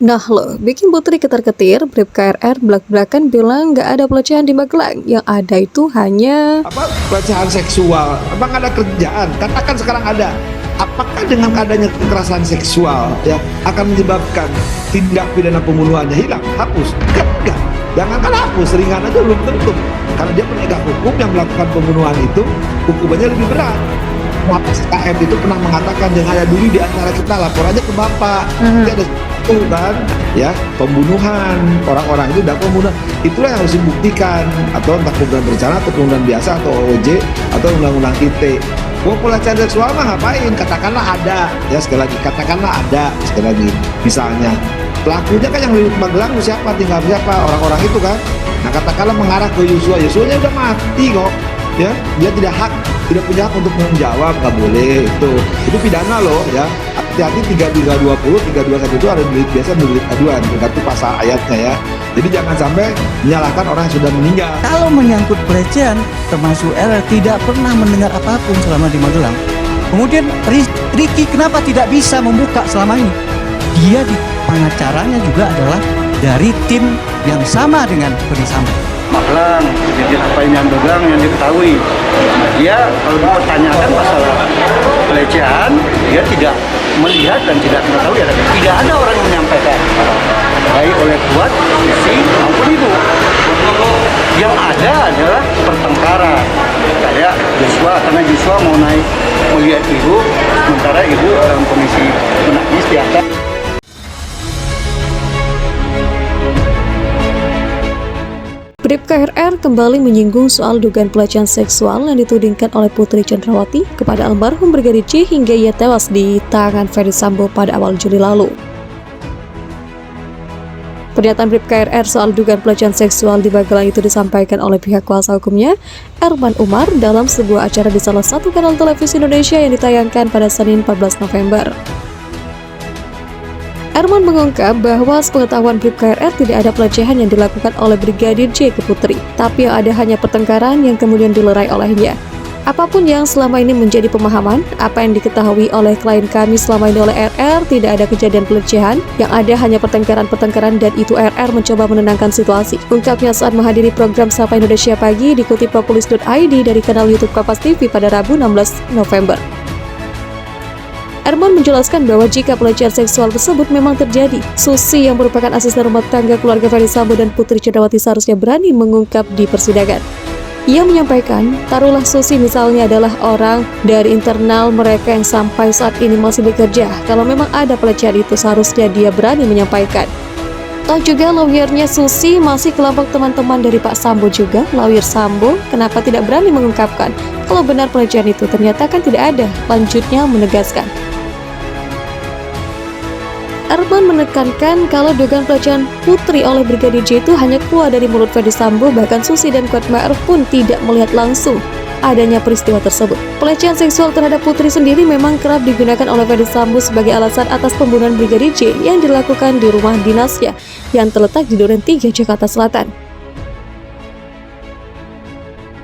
Nah loh, bikin Putri ketar-ketir, Bribka RR belak-belakan bilang nggak ada pelecehan di Magelang. Yang ada itu hanya pelecehan seksual. Emang ada kerjaan? Katakan sekarang ada. Apakah dengan adanya kekerasan seksual ya akan menyebabkan tindak pidana pembunuhannya hilang, hapus? Kan enggak. Jangankan hapus, ringan aja belum tentu. Karena dia penegak hukum yang melakukan pembunuhan itu hukumannya lebih berat. Lapas KM itu pernah mengatakan jangan ada duri di antara kita, lapor aja ke bapak. Nanti ada itu kan, ya pembunuhan orang-orang itu dapat pembunuhan. Itulah yang harus dibuktikan, atau entah pembunuhan berencana atau pembunuhan biasa atau OJ atau undang-undang ITE. Pelecehan seksual mah ngapain? Katakanlah ada, ya sekali lagi katakanlah ada, sekali lagi misalnya pelakunya kan yang di Magelang siapa, tinggal siapa, orang-orang itu kan. Nah katakanlah mengarah ke Yosua, Yosuanya udah mati kok, ya dia tidak punya hak untuk menjawab, nggak boleh itu pidana loh ya. Hati-hati 3320, 321 itu ada delik biasa, delik aduan, tergantung pasal ayatnya ya. Jadi jangan sampai menyalahkan orang yang sudah meninggal. Kalau menyangkut pelecehan, termasuk RR tidak pernah mendengar apapun selama di Magelang. Kemudian Ricky kenapa tidak bisa membuka selama ini? Dia di pengacaranya juga adalah dari tim yang sama dengan Ferdy Sambo. Magelang, jadi apa yang Magelang yang diketahui. Nah, dia kalau dipertanyakan masalah pelecehan, dia tidak melihat dan tidak mengetahui. Tidak ada orang yang menyampaikan, baik oleh kuat, isi maupun ibu. Yang ada adalah pertengkaran. Kayak Joshua, karena Joshua mau naik melihat ibu, sementara ibu dalam kondisi menangis di atas. Bribka RR kembali menyinggung soal dugaan pelecehan seksual yang ditudingkan oleh Putri Chandrawati kepada almarhum Brigadir J hingga ia tewas di tangan Ferdy Sambo pada awal Juli lalu. Pernyataan Bribka RR soal dugaan pelecehan seksual di Magelang itu disampaikan oleh pihak kuasa hukumnya, Erman Umar, dalam sebuah acara di salah satu kanal televisi Indonesia yang ditayangkan pada Senin 14 November. Erman mengungkap bahwa sepengetahuan Bribka RR tidak ada pelecehan yang dilakukan oleh Brigadir J ke Putri, tapi yang ada hanya pertengkaran yang kemudian dilerai olehnya. Apapun yang selama ini menjadi pemahaman, apa yang diketahui oleh klien kami selama ini oleh RR, tidak ada kejadian pelecehan, yang ada hanya pertengkaran-pertengkaran dan itu RR mencoba menenangkan situasi. Ungkapnya saat menghadiri program Sapa Indonesia Pagi dikutip populis.id dari kanal YouTube Kompas TV pada Rabu 16 November. Erman menjelaskan bahwa jika pelecehan seksual tersebut memang terjadi, Susi yang merupakan asisten rumah tangga keluarga Ferdy Sambo dan Putri Chandrawati seharusnya berani mengungkap di persidangan. Ia menyampaikan, taruhlah Susi misalnya adalah orang dari internal mereka yang sampai saat ini masih bekerja. Kalau memang ada pelecehan itu seharusnya dia berani menyampaikan. Toh juga lawyernya Susi masih kelompok teman-teman dari Pak Sambo juga, lawyer Sambo, kenapa tidak berani mengungkapkan? Kalau benar pelecehan itu ternyata kan tidak ada, lanjutnya menegaskan. Erman menekankan kalau dugaan pelecehan Putri oleh Brigadir J itu hanya keluar dari mulut Ferdy Sambo, bahkan Susi dan Kuatma'ruf pun tidak melihat langsung adanya peristiwa tersebut. Pelecehan seksual terhadap Putri sendiri memang kerap digunakan oleh Ferdy Sambo sebagai alasan atas pembunuhan Brigadir J yang dilakukan di rumah dinasnya yang terletak di Duren 3, Jakarta Selatan.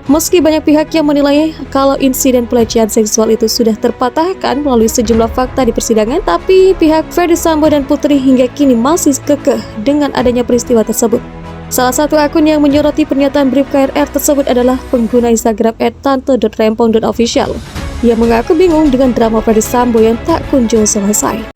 Meski banyak pihak yang menilai kalau insiden pelecehan seksual itu sudah terpatahkan melalui sejumlah fakta di persidangan, tapi pihak Ferdy Sambo dan Putri hingga kini masih kekeh dengan adanya peristiwa tersebut. Salah satu akun yang menyoroti pernyataan Bribka RR tersebut adalah pengguna Instagram @tante.rempong.official. Ia mengaku bingung dengan drama Ferdy Sambo yang tak kunjung selesai.